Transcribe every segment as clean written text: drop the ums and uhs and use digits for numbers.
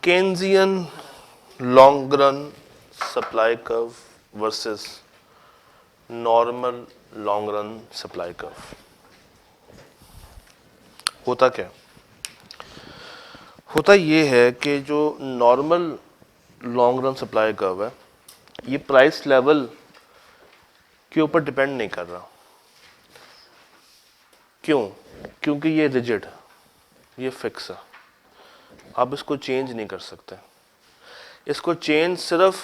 Keynesian long run supply curve versus normal long run supply curve. होता क्या, होता ये है कि जो normal long run supply curve है ये प्राइस लेवल के ऊपर डिपेंड नहीं कर रहा। क्यों? क्योंकि ये रिजिड है, ये फिक्स है, आप इसको चेंज नहीं कर सकते। इसको चेंज सिर्फ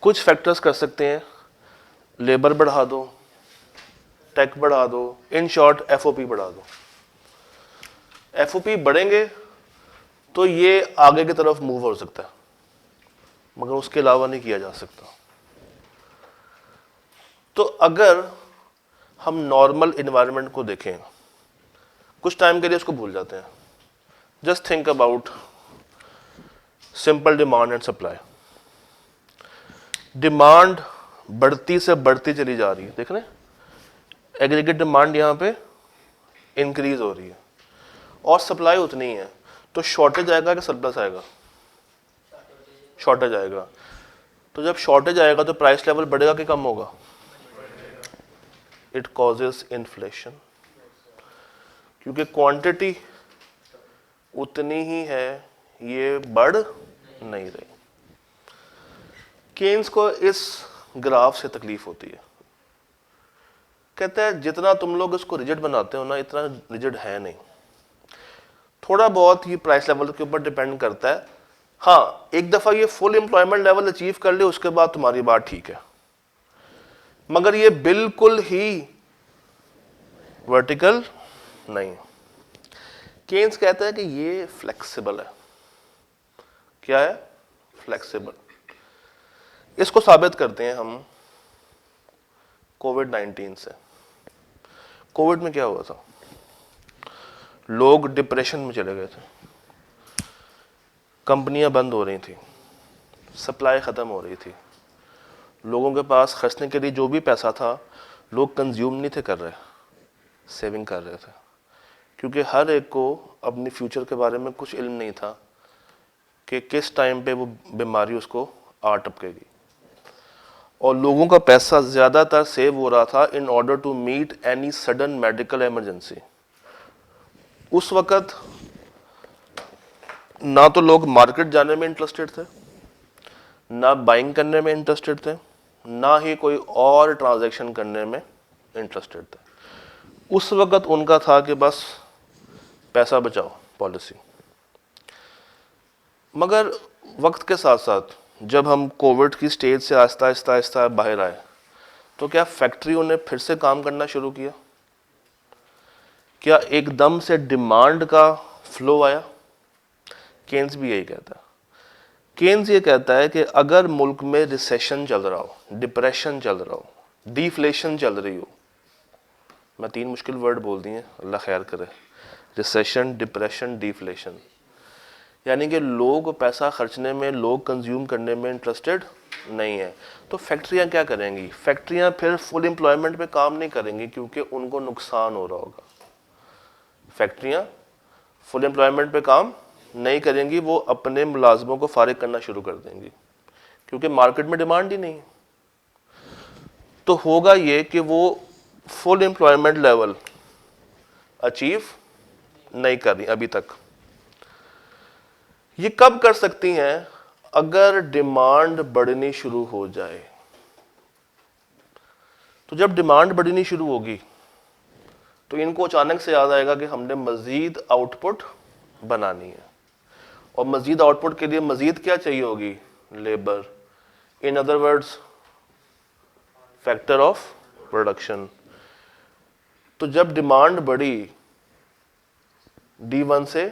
कुछ फैक्टर्स कर सकते हैं, लेबर बढ़ा दो, टेक बढ़ा दो, इन शॉर्ट एफओपी बढ़ा दो। एफओपी बढ़ेंगे तो ये आगे की तरफ मूव हो सकता है, मगर उसके अलावा नहीं किया जा सकता। तो अगर हम नॉर्मल इन्वायरमेंट को देखें, कुछ टाइम के लिए उसको भूल जाते हैं, just think about simple demand and supply. Demand बढ़ती से बढ़ती चली जा रही है, देख रहे हैं एग्रीगेट डिमांड यहाँ पे इंक्रीज हो रही है और सप्लाई उतनी ही है, तो शॉर्टेज आएगा कि सरप्लस आएगा? शॉर्टेज आएगा। तो जब शॉर्टेज आएगा तो प्राइस लेवल बढ़ेगा कि कम होगा? इट कॉजेस इन्फ्लेशन, क्योंकि क्वांटिटी उतनी ही है, ये बढ़ नहीं रही। केन्स को इस ग्राफ से तकलीफ होती है, कहता है जितना तुम लोग इसको रिजिड बनाते हो ना, इतना रिजिड है नहीं, थोड़ा बहुत ये प्राइस लेवल के ऊपर डिपेंड करता है। हाँ, एक दफा ये फुल एम्प्लॉयमेंट लेवल अचीव कर ले उसके बाद तुम्हारी बात ठीक है, मगर ये बिल्कुल ही वर्टिकल नहीं। केन्स कहता है कि ये फ्लेक्सिबल है। क्या है? फ्लेक्सिबल। इसको साबित करते हैं हम कोविड-19 से। कोविड में क्या हुआ था? लोग डिप्रेशन में चले गए थे, कंपनियां बंद हो रही थी, सप्लाई खत्म हो रही थी, लोगों के पास खर्चने के लिए जो भी पैसा था लोग कंज्यूम नहीं थे कर रहे, सेविंग कर रहे थे, क्योंकि हर एक को अपनी फ्यूचर के बारे में कुछ इल्म नहीं था कि किस टाइम पे वो बीमारी उसको आ टपकेगी। और लोगों का पैसा ज़्यादातर सेव हो रहा था in order to meet any sudden medical emergency. उस वक़्त ना तो लोग मार्केट जाने में इंटरेस्टेड थे, ना बाइंग करने में इंटरेस्टेड थे, ना ही कोई और ट्रांजैक्शन करने में इंटरेस्टेड थे। उस वक़्त उनका था कि बस पैसा बचाओ पॉलिसी। मगर वक्त के साथ साथ जब हम कोविड की स्टेज से आहिस्ता आहिस्ता आहिस्ता बाहर आए, तो क्या फैक्ट्रियों ने फिर से काम करना शुरू किया? क्या एकदम से डिमांड का फ्लो आया? केन्स भी यही कहता है। केन्स ये कहता है कि अगर मुल्क में रिसेशन चल रहा हो, डिप्रेशन चल रहा हो, डिफ्लेशन चल रही हो, मैं 3 मुश्किल वर्ड बोल दिए, अल्लाह खैर करे, रिसेशन, डिप्रेशन, डिफ्लेशन, यानी कि लोग पैसा खर्चने में, लोग कंज्यूम करने में इंटरेस्टेड नहीं है, तो फैक्ट्रियां क्या करेंगी? फैक्ट्रियां फिर फुल एम्प्लॉयमेंट पे काम नहीं करेंगी, क्योंकि उनको नुकसान हो रहा होगा। फैक्ट्रियां फुल एम्प्लॉयमेंट पे काम नहीं करेंगी, वो अपने मुलाजमों को फारिग करना शुरू कर देंगी, क्योंकि मार्केट में डिमांड ही नहीं है। तो होगा ये कि वो फुल एम्प्लॉयमेंट लेवल अचीव नहीं कर रही अभी तक। ये कब कर सकती हैं? अगर डिमांड बढ़नी शुरू हो जाए। तो जब डिमांड बढ़नी शुरू होगी तो इनको अचानक से याद आएगा कि हमने मजीद आउटपुट बनानी है, और मजीद आउटपुट के लिए मजीद क्या चाहिए होगी? Labour, in other words factor of production. तो जब डिमांड बढ़ी D1 से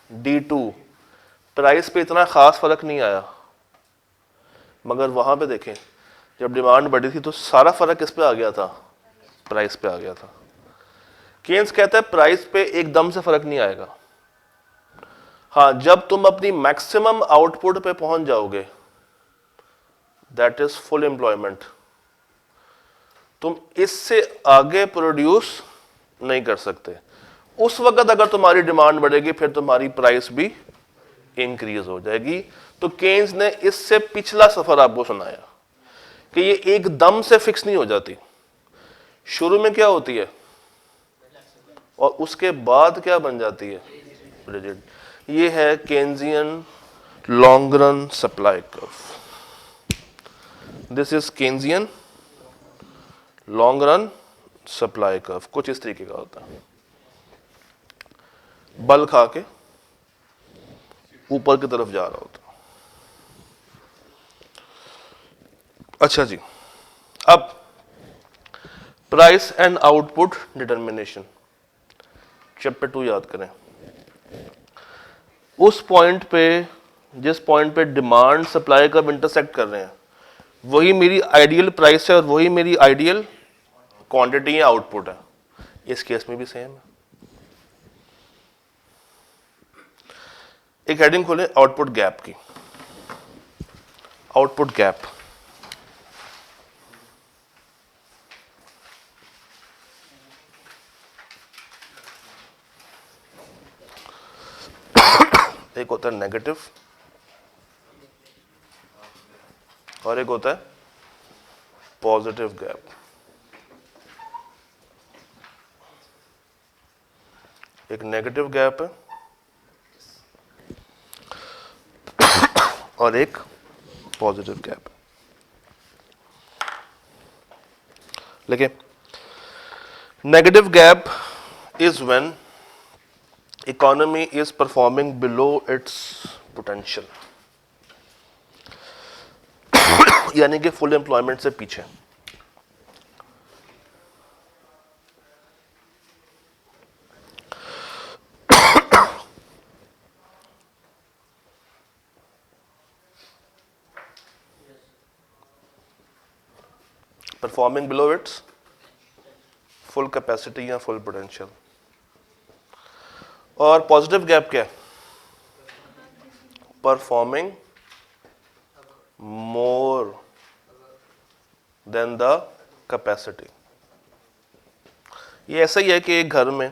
D2, प्राइस पे इतना खास फर्क नहीं आया, मगर वहां पे देखें जब डिमांड बढ़ी थी तो सारा फर्क किस पे आ गया था? प्राइस पे आ गया था। केन्स कहता है प्राइस पे एकदम से फर्क नहीं आएगा। हाँ, जब तुम अपनी मैक्सिमम आउटपुट पे पहुंच जाओगे, दैट इज फुल एम्प्लॉयमेंट, तुम इससे आगे प्रोड्यूस नहीं कर सकते। उस वक्त अगर तुम्हारी डिमांड बढ़ेगी फिर तुम्हारी प्राइस भी इंक्रीज हो जाएगी। तो केन्स ने इससे पिछला सफर आपको सुनाया कि ये एकदम से फिक्स नहीं हो जाती, शुरू में क्या होती है और उसके बाद क्या बन जाती है, रिजिड। ये है Keynesian long run supply curve. This is Keynesian long run supply curve. कुछ इस तरीके का होता है, बल खा के ऊपर की तरफ जा रहा होता। अच्छा जी, अब price and output determination, chapter 2 याद करें। उस पॉइंट पे, जिस पॉइंट पे डिमांड सप्लाई का इंटरसेक्ट कर रहे हैं, वही मेरी आइडियल प्राइस है और वही मेरी आइडियल क्वांटिटी या आउटपुट है। इस केस में भी सेम है। एक हेडिंग खोलें आउटपुट गैप की। आउटपुट गैप, एक होता है नेगेटिव और एक होता है पॉजिटिव गैप। एक नेगेटिव गैप है और एक पॉजिटिव गैप है। देखिए, negative gap is when economy is performing below it's potential, यानी कि फुल एम्प्लॉयमेंट से पीछे। Performing below it's full capacity या फुल पोटेंशियल। और पॉजिटिव गैप क्या है? Performing more than the capacity. ये ऐसा ही है कि एक घर में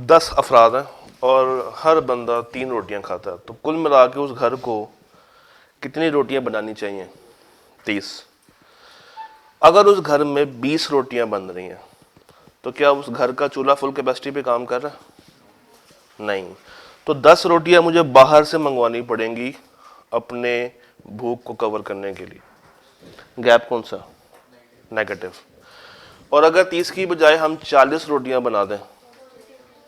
10 अफराद हैं और हर बंदा 3 रोटियां खाता है, तो कुल मिला के उस घर को कितनी रोटियां बनानी चाहिए? 30। अगर उस घर में 20 रोटियां बन रही हैं तो क्या उस घर का चूल्हा फुल कैपेसिटी पे काम कर रहा है? नहीं। तो 10 रोटियां मुझे बाहर से मंगवानी पड़ेंगी अपने भूख को कवर करने के लिए। गैप कौन सा? नेगेटिव। और अगर 30 की बजाय हम 40 रोटियां बना दें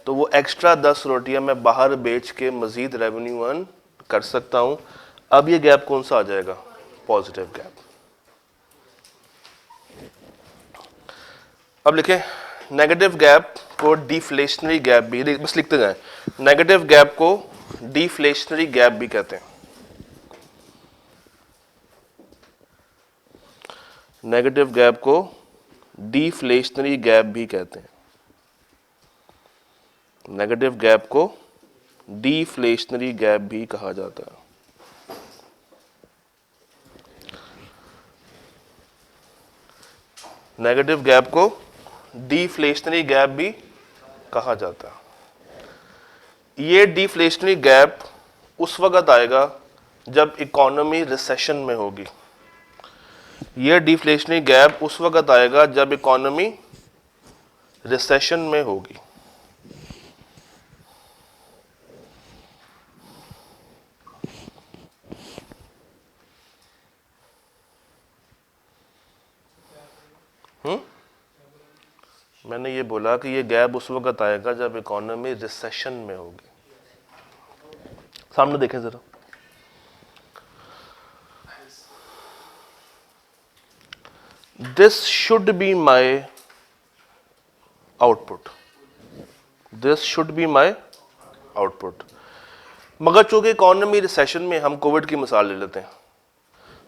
तो वो एक्स्ट्रा 10 रोटियां मैं बाहर बेच के मजीद रेवेन्यू अर्न कर सकता हूं। अब ये गैप कौन सा आ जाएगा? Positive gap. अब लिखें, नेगेटिव गैप को डिफ्लेशनरी गैप भी, बस लिखते जाएं, नेगेटिव गैप को डिफ्लेशनरी गैप भी कहते हैं। नेगेटिव गैप को डिफ्लेशनरी गैप भी कहते हैं। नेगेटिव गैप को डिफ्लेशनरी गैप भी कहा जाता है। नेगेटिव गैप को डिफ्लेशनरी गैप भी कहा जाता है। ये डिफ्लेशनरी गैप उस वक्त आएगा जब इकोनॉमी रिसेशन में होगी। ये डिफ्लेशनरी गैप उस वक्त आएगा जब इकोनॉमी रिसेशन में होगी। मैंने ये बोला कि ये गैप उस वक्त आएगा जब इकोनॉमी रिसेशन में होगी। सामने देखें जरा, this should be my output, this should be my output. मगर चूंकि इकोनॉमी रिसेशन में, हम कोविड की मिसाल ले लेते हैं,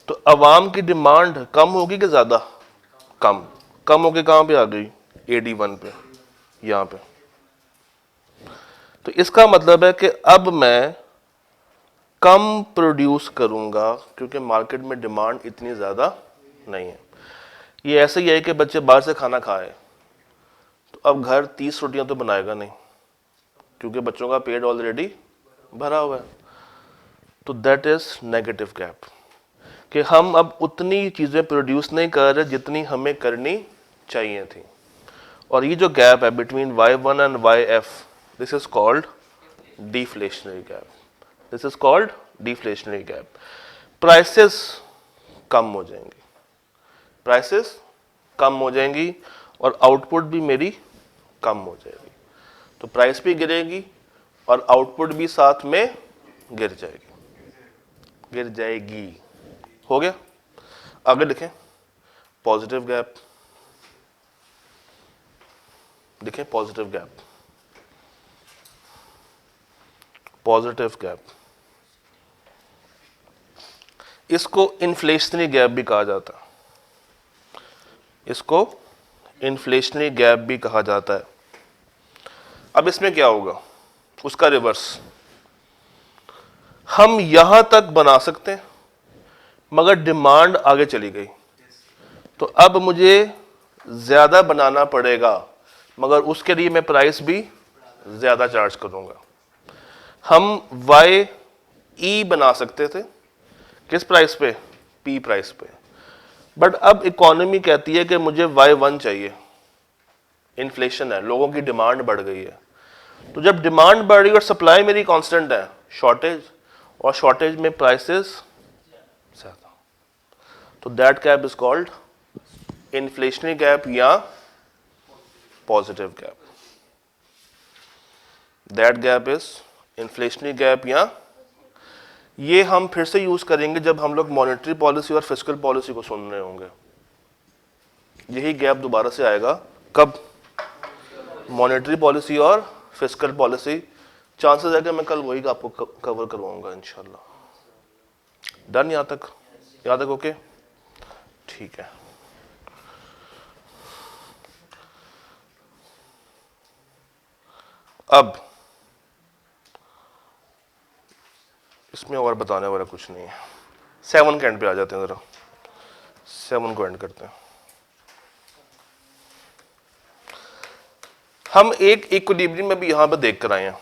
तो अवाम की डिमांड कम होगी कि ज्यादा? कम होके कहां पे आ गई? AD1 पे, यहां पे। तो इसका मतलब है कि अब मैं कम प्रोड्यूस करूंगा क्योंकि मार्केट में डिमांड इतनी ज्यादा नहीं है। ये ऐसे ही है कि बच्चे बाहर से खाना खाए तो अब घर 30 रोटियां तो बनाएगा नहीं, क्योंकि बच्चों का पेट ऑलरेडी भरा हुआ है। तो दैट इज नेगेटिव गैप, कि हम अब उतनी चीज़ें प्रोड्यूस नहीं कर रहे जितनी हमें करनी चाहिए थी। और ये जो गैप है between Y1 and YF, this is called deflationary gap. This is called deflationary gap. Prices कम हो जाएंगी, प्राइसेस कम हो जाएंगी और आउटपुट भी मेरी कम हो जाएगी। तो प्राइस भी गिरेगी और आउटपुट भी साथ में गिर जाएगी। हो गया? आगे लिखें पॉजिटिव गैप। देखें पॉजिटिव गैप, पॉजिटिव गैप, इसको इन्फ्लेशनरी गैप भी कहा जाता है। इसको इन्फ्लेशनरी गैप भी कहा जाता है। अब इसमें क्या होगा? उसका रिवर्स। हम यहां तक बना सकते हैं मगर डिमांड आगे चली गई, तो अब मुझे ज्यादा बनाना पड़ेगा मगर उसके लिए मैं प्राइस भी ज्यादा चार्ज करूंगा। हम YE बना सकते थे किस प्राइस पे? P प्राइस पे। बट अब इकोनॉमी कहती है कि मुझे Y1 चाहिए, इन्फ्लेशन है, लोगों की डिमांड बढ़ गई है। तो जब डिमांड बढ़ रही है और सप्लाई मेरी कांस्टेंट है, शॉर्टेज, और शॉर्टेज में प्राइसेस ज्यादा, तो that gap is called inflationary gap या positive gap. That gap is inflationary gap, या ये हम फिर से यूज करेंगे जब हम लोग मॉनेटरी पॉलिसी और फिस्कल पॉलिसी को सुन रहे होंगे। यही गैप दोबारा से आएगा कब? मॉनेटरी पॉलिसी और फिस्कल पॉलिसी। चांसेस है कि मैं कल वही आपको कवर करवाऊंगा इंशाल्लाह। डन? यहां तक ओके? ठीक है। अब इसमें और बताने वाला कुछ नहीं है। 7 के एंड पे आ जाते हैं, जरा 7 को एंड करते हैं। हम एक इक्विलिब्रियम में भी यहां पर देख कर आए हैं।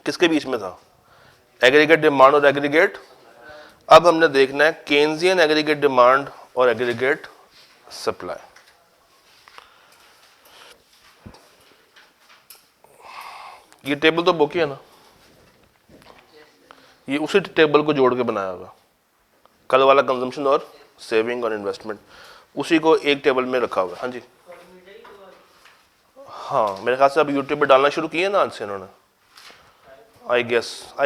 किसके बीच में था? एग्रीगेट डिमांड और एग्रीगेट। अब हमने देखना है केन्जियन एग्रीगेट डिमांड और एग्रीगेट सप्लाई। ये टेबल तो बुक ही है ना, ये उसी टेबल को जोड़ के बनाया हुआ। कल वाला कंजम्पशन और सेविंग और इन्वेस्टमेंट, उसी को एक टेबल में रखा हुआ है। हाँ जी, हाँ मेरे ख्याल से अब यूट्यूब पे डालना शुरू किए ना आज से इन्होंने। आई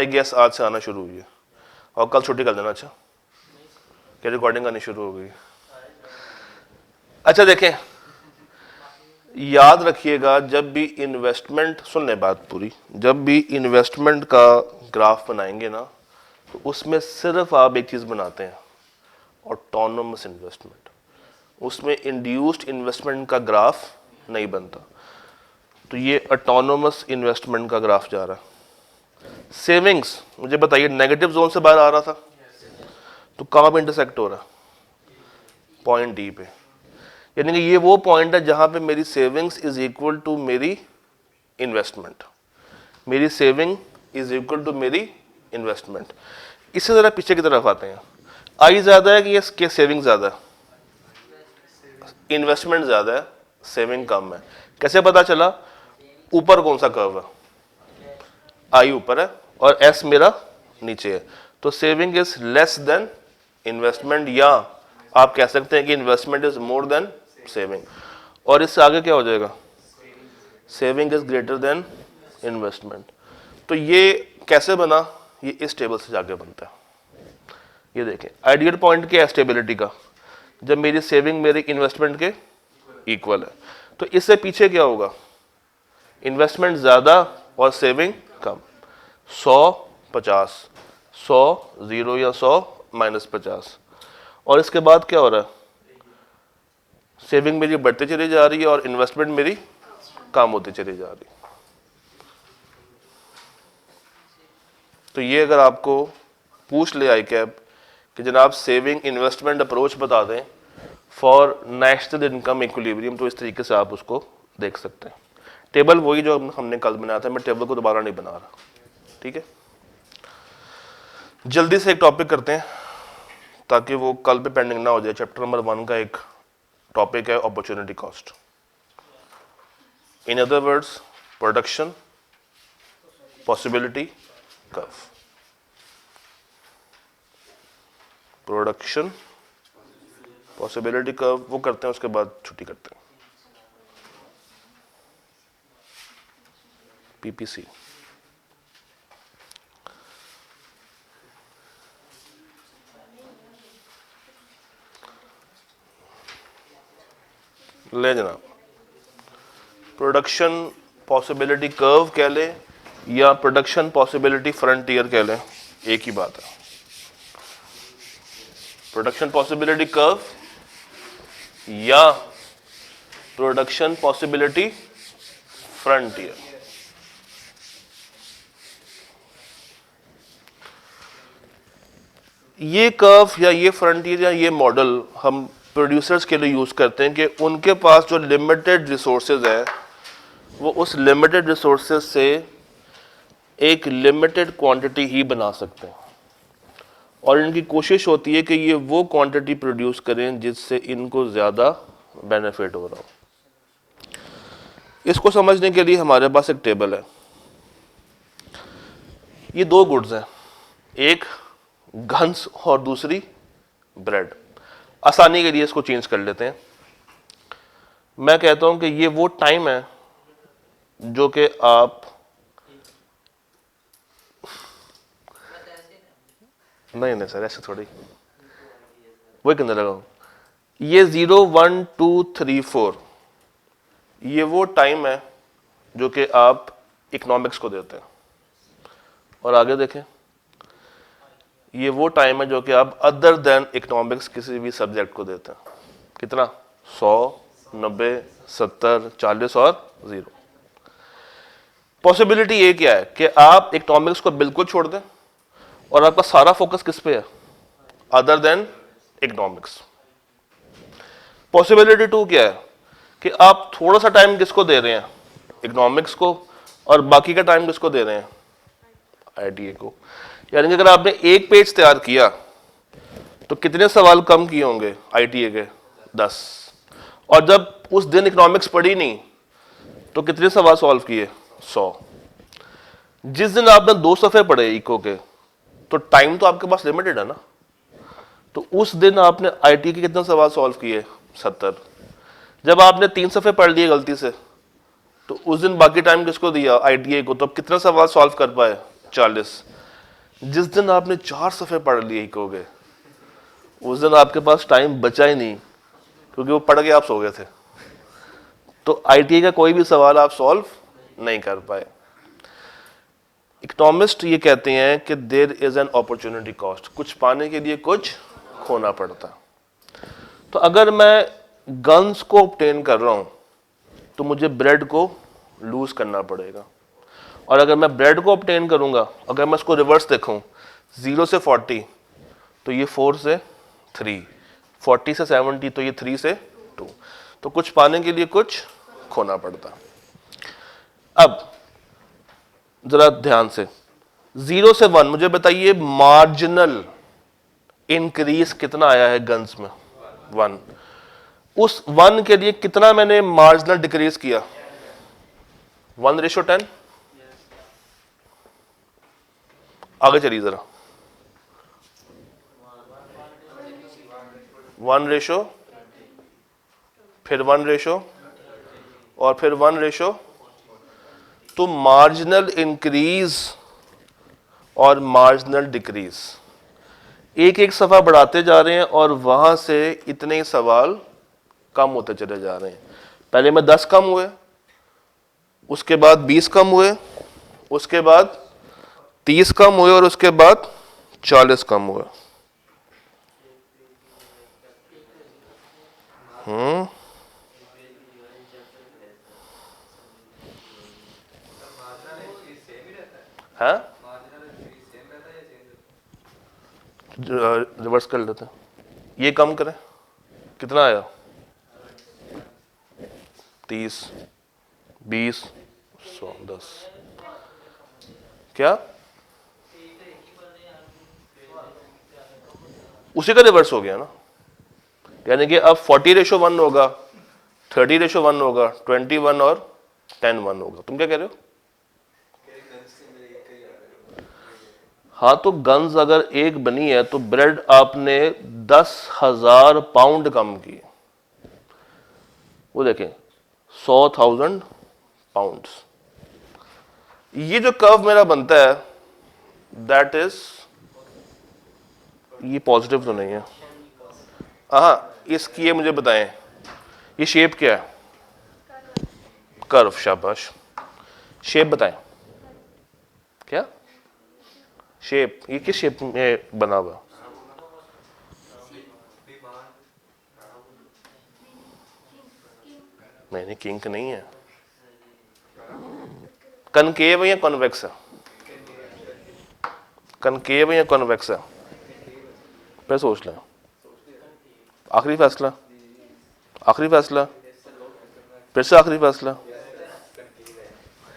गेस आज से आना शुरू हुई है, और कल छुट्टी कर देना। अच्छा, क्या रिकॉर्डिंग आनी शुरू हो गई? अच्छा देखें, याद रखिएगा जब भी इन्वेस्टमेंट, सुन ले बात पूरी, जब भी इन्वेस्टमेंट का ग्राफ बनाएंगे ना, तो उसमें सिर्फ आप एक चीज बनाते हैं, ऑटोनोमस इन्वेस्टमेंट। उसमें इंड्यूस्ड इन्वेस्टमेंट का ग्राफ नहीं बनता। तो ये ऑटोनोमस इन्वेस्टमेंट का ग्राफ जा रहा है। सेविंग्स मुझे बताइए, नेगेटिव जोन से बाहर आ रहा था, तो कहां पे इंटरसेक्ट हो रहा है? पॉइंट डी पे। यानी कि ये वो पॉइंट है जहां पे मेरी सेविंग्स इज इक्वल टू मेरी इन्वेस्टमेंट। मेरी सेविंग इज इक्वल टू मेरी इन्वेस्टमेंट। इससे जरा पीछे की तरफ आते हैं। आई ज्यादा है कि ये सेविंग ज्यादा है? इन्वेस्टमेंट ज्यादा है, सेविंग कम है। कैसे पता चला? ऊपर कौन सा कर्व है? आई ऊपर है और एस मेरा नीचे है, तो saving is less than investment, या आप कह सकते हैं कि investment is more than saving. और इससे आगे क्या हो जाएगा? Saving is greater than investment. तो ये कैसे बना? ये इस टेबल से जाके बनता है। ये देखें, आइडियल पॉइंट क्या है स्टेबिलिटी का? जब मेरी सेविंग मेरी इन्वेस्टमेंट के इक्वल है। तो इससे पीछे क्या होगा? इन्वेस्टमेंट ज्यादा और सेविंग कम। 100 50, 100 0 या 100 -50। और इसके बाद क्या हो रहा है? सेविंग मेरी बढ़ती चली जा रही है और इन्वेस्टमेंट मेरी कम होती चली जा रही है। तो ये अगर आपको पूछ ले ICAP कि जनाब सेविंग इन्वेस्टमेंट अप्रोच बता दें फॉर नेशनल इनकम इक्विलिब्रियम, तो इस तरीके से आप उसको देख सकते हैं। टेबल वही जो हमने कल बनाया था, मैं टेबल को दोबारा नहीं बना रहा, ठीक है। जल्दी से एक टॉपिक करते हैं ताकि वो कल पे पेंडिंग ना हो जाए। चैप्टर नंबर 1 का एक टॉपिक है opportunity cost, in other words production possibility curve. Production possibility curve वो करते हैं, उसके बाद छुट्टी करते हैं। पीपीसी ले जनाब, प्रोडक्शन पॉसिबिलिटी कर्व कह लें या प्रोडक्शन पॉसिबिलिटी फ्रंटियर कह लें, एक ही बात है। प्रोडक्शन पॉसिबिलिटी कर्व या प्रोडक्शन पॉसिबिलिटी फ्रंटियर। ये कर्व या ये फ्रंटियर या ये मॉडल हम प्रोड्यूसर्स के लिए यूज करते हैं कि उनके पास जो लिमिटेड रिसोर्सेज है वो उस लिमिटेड रिसोर्सेज से एक लिमिटेड क्वांटिटी ही बना सकते हैं, और इनकी कोशिश होती है कि ये वो क्वांटिटी प्रोड्यूस करें जिससे इनको ज़्यादा बेनिफिट हो रहा हो। इसको समझने के लिए हमारे पास एक टेबल है। ये दो गुड्स हैं, एक घंस और दूसरी ब्रेड। आसानी के लिए इसको चेंज कर लेते हैं। मैं कहता हूं कि ये वो टाइम है जो कि आप नहीं सर ऐसे थोड़ी, वही कहने लगा हूं। ये 0 1 2 3 4 ये वो टाइम है जो कि आप इकोनॉमिक्स को देते हैं, और आगे देखें ये वो टाइम है जो कि आप अदर देन इकोनॉमिक्स किसी भी सब्जेक्ट को देते हैं। कितना? 100 90 70 40 और 0। पॉसिबिलिटी ये क्या है कि आप इकोनॉमिक्स को बिल्कुल छोड़ दें और आपका सारा फोकस किस पे है? Other than economics. पॉसिबिलिटी 2 क्या है कि आप थोड़ा सा टाइम किसको दे रहे हैं? इकोनॉमिक्स को, और बाकी का टाइम किसको दे रहे हैं? आईटीए को। यानी कि अगर आपने एक पेज तैयार किया तो कितने सवाल कम किए होंगे आईटीए के? 10। और जब उस दिन इकोनॉमिक्स पढ़ी नहीं तो कितने सवाल सॉल्व किए? 100। जिस दिन आपने 2 सफ़े पढ़े इको के तो टाइम तो आपके पास लिमिटेड है ना, तो उस दिन आपने आईटी के कितने सवाल सॉल्व किए? 70। जब आपने 3 सफ़े पढ़ लिए गलती से तो उस दिन बाकी टाइम किसको दिया? आईटीए को। तो अब कितने सवाल सॉल्व कर पाए? 40। जिस दिन आपने 4 सफ़े पढ़ लिए इको के उस दिन आपके पास टाइम बचा ही नहीं, क्योंकि वो पढ़ के आप सो गए थे। तो आईटीए का कोई भी सवाल आप सॉल्व नहीं कर पाए। इकोनॉमिस्ट ये कहते हैं कि there is an opportunity cost, कुछ पाने के लिए कुछ खोना पड़ता। तो अगर मैं गन्स को ऑब्टेन कर रहा हूं तो मुझे ब्रेड को लूज करना पड़ेगा, और अगर मैं ब्रेड को ऑब्टेन करूंगा, अगर मैं इसको रिवर्स देखूं 0 से 40 तो ये 4 से 3, 40 से 70 तो ये 3 से 2। तो कुछ पाने के लिए कुछ खोना पड़ता। अब जरा ध्यान से 0 से 1 मुझे बताइए मार्जिनल इंक्रीज कितना आया है गन्स में? 1। उस 1 के लिए कितना मैंने मार्जिनल डिक्रीज किया? 1:10। आगे चलिए जरा, 1 फिर 1 और फिर 1। तो मार्जिनल इंक्रीज और मार्जिनल डिक्रीज एक एक सफ़ा बढ़ाते जा रहे हैं और वहां से इतने ही सवाल कम होते चले जा रहे हैं। पहले में 10 कम हुए, उसके बाद 20 कम हुए, उसके बाद 30 कम हुए और उसके बाद 40 कम हुए। हाँ, रिवर्स कर लेते हैं। ये कम करें, कितना आया? 30 20 100 10 क्या उसी का रिवर्स हो गया ना, यानी कि अब 40:1 होगा, 30:1 होगा, 21 और 10:1 होगा। तुम क्या कह रहे हो? हाँ, तो गन्स अगर एक बनी है तो ब्रेड आपने 10,000 पाउंड कम की, वो देखें 100,000 पाउंड्स। ये जो कर्व मेरा बनता है दैट इज, ये पॉजिटिव तो नहीं है। हाँ, इसकी ये मुझे बताएं, ये शेप क्या है? कर्व, शाबाश। शेप बताएं, क्या शेप, ये किस शेप में बना हुआ? नहीं, किंक नहीं है। कनकेव है या कॉन्वेक्स है? कनकेव है या कॉन्वेक्स है? फिर सोच लें, आखिरी फैसला, आखिरी फैसला, फिर से आखिरी फैसला,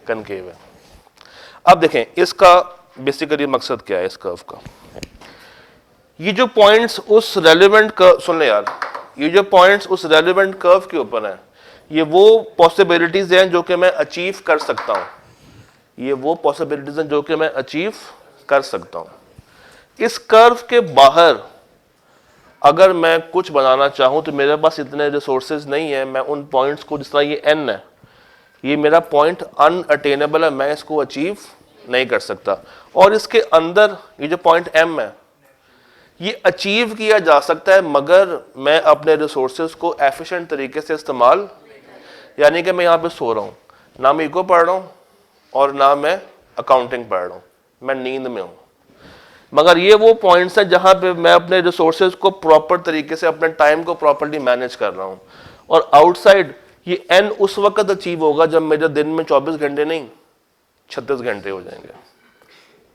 कनकेव है। अब देखें इसका बेसिकली मकसद क्या है इस कर्व का। ये जो पॉइंट्स उस रेलेवेंट कर्व, सुन ले यार, ये जो पॉइंट्स उस रेलेवेंट कर्व के ऊपर हैं, ये वो पॉसिबिलिटीज हैं जो कि मैं अचीव कर सकता हूं। ये वो पॉसिबिलिटीज हैं जो कि मैं अचीव कर सकता हूं। इस कर्व के बाहर अगर मैं कुछ बनाना चाहूं तो मेरे पास इतने रिसोर्सेज नहीं है। मैं उन पॉइंट्स को, जिस तरह ये n है, ये मेरा पॉइंट अनअटेनेबल है, मैं इसको अचीव नहीं कर सकता। और इसके अंदर ये जो पॉइंट m है, ये अचीव किया जा सकता है मगर मैं अपने रिसोर्सेज को एफिशिएंट तरीके से इस्तेमाल, यानी कि मैं यहाँ पे सो रहा हूँ, ना मैं इको पढ़ रहा हूँ और ना मैं अकाउंटिंग पढ़ रहा हूँ, मैं नींद में हूँ। मगर ये वो पॉइंट्स हैं जहाँ पे मैं अपने रिसोर्सेज को प्रॉपर तरीके से, अपने टाइम को प्रॉपरली मैनेज कर रहा हूँ। और आउटसाइड ये n उस वक्त अचीव होगा जब मेरे दिन में 24 घंटे नहीं 36 घंटे हो जाएंगे,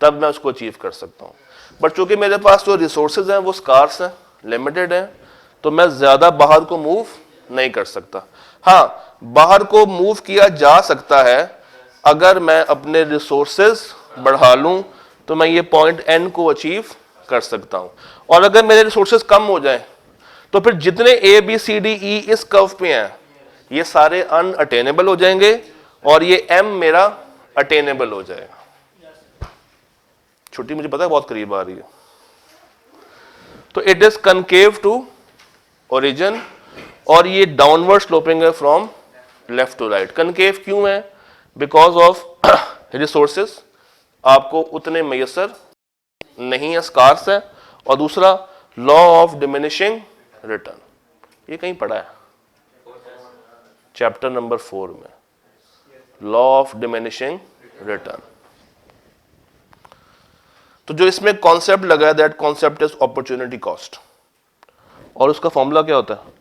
तब मैं उसको अचीव कर सकता हूँ। बट चूंकि मेरे पास जो रिसोर्सेज हैं वो स्कार्स हैं, लिमिटेड हैं, तो मैं ज्यादा बाहर को मूव नहीं कर सकता। हाँ, बाहर को मूव किया जा सकता है अगर मैं अपने रिसोर्सेज बढ़ा लूं, तो मैं ये पॉइंट n को अचीव कर सकता हूं। और अगर मेरे रिसोर्सेज कम हो जाएं तो फिर जितने a b c d e इस कर्व पे हैं ये सारे अनअटेनेबल हो जाएंगे और ये m मेरा अटेनेबल हो जाएगा। छुट्टी मुझे पता है बहुत करीब आ रही है। तो it is concave to origin और ये डाउनवर्ड स्लोपिंग है from left to right. Concave क्यों है? बिकॉज ऑफ रिसोर्सेज आपको उतने मैसर नहीं है, स्कार्स है। और दूसरा लॉ ऑफ डिमिनिशिंग रिटर्न, ये कहीं पढ़ा है चैप्टर नंबर 4 में, लॉ ऑफ डिमिनिशिंग रिटर्न। तो जो इसमें कॉन्सेप्ट लगा है that concept is opportunity cost, और उसका फॉर्मूला क्या होता है?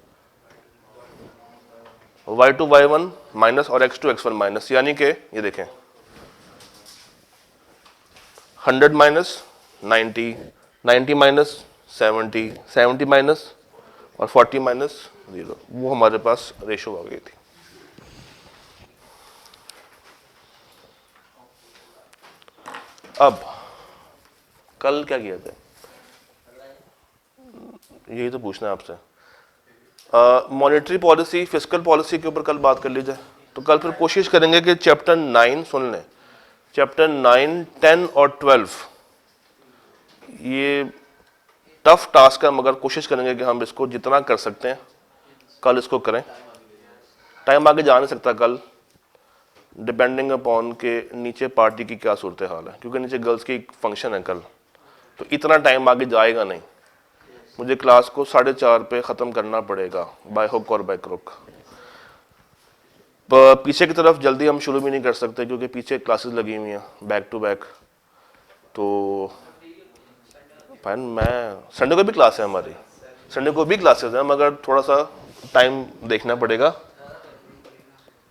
y2 y1 माइनस और x2 x1 माइनस, यानी कि ये देखें 100 माइनस 90, 90 माइनस 70, 70 माइनस और 40 माइनस 0, वो हमारे पास रेशो आ गई थी। अब कल क्या किया था, यही तो पूछना है आपसे। मॉनेटरी पॉलिसी, फिस्कल पॉलिसी के ऊपर कल बात कर ली जाए। तो कल फिर कोशिश करेंगे कि चैप्टर 9 सुन लें, चैप्टर 9, 10 और 12, ये टफ टास्क है मगर कोशिश करेंगे कि हम इसको जितना कर सकते हैं कल इसको करें। टाइम आगे जा नहीं सकता कल, डिपेंडिंग अपॉन के नीचे पार्टी की क्या सूरत हाल है, क्योंकि नीचे गर्ल्स की फंक्शन है कल, तो इतना टाइम आगे जाएगा नहीं। मुझे क्लास को 4:30 पे ख़त्म करना पड़ेगा बाय हुक और बाय क्रुक। पीछे की तरफ जल्दी हम शुरू भी नहीं कर सकते क्योंकि पीछे क्लासेस लगी हुई हैं बैक टू बैक। तो फाइन, मैं संडे को भी क्लास है हमारी, संडे को भी क्लासेस हैं मगर थोड़ा सा टाइम देखना पड़ेगा।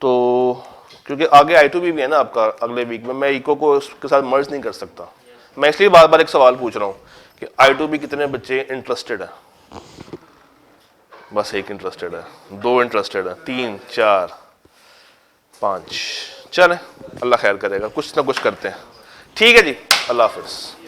तो क्योंकि आगे I2B भी है ना आपका अगले वीक में, मैं इको को उसके साथ मर्ज नहीं कर सकता। मैं इसलिए बार बार एक सवाल पूछ रहा हूँ कि I2B कितने बच्चे इंटरेस्टेड है? बस एक इंटरेस्टेड है, 2 इंटरेस्टेड है, 3, 4, 5, चलें, अल्लाह खैर करेगा, कुछ ना कुछ करते हैं। ठीक है जी, अल्लाह हाफिज़।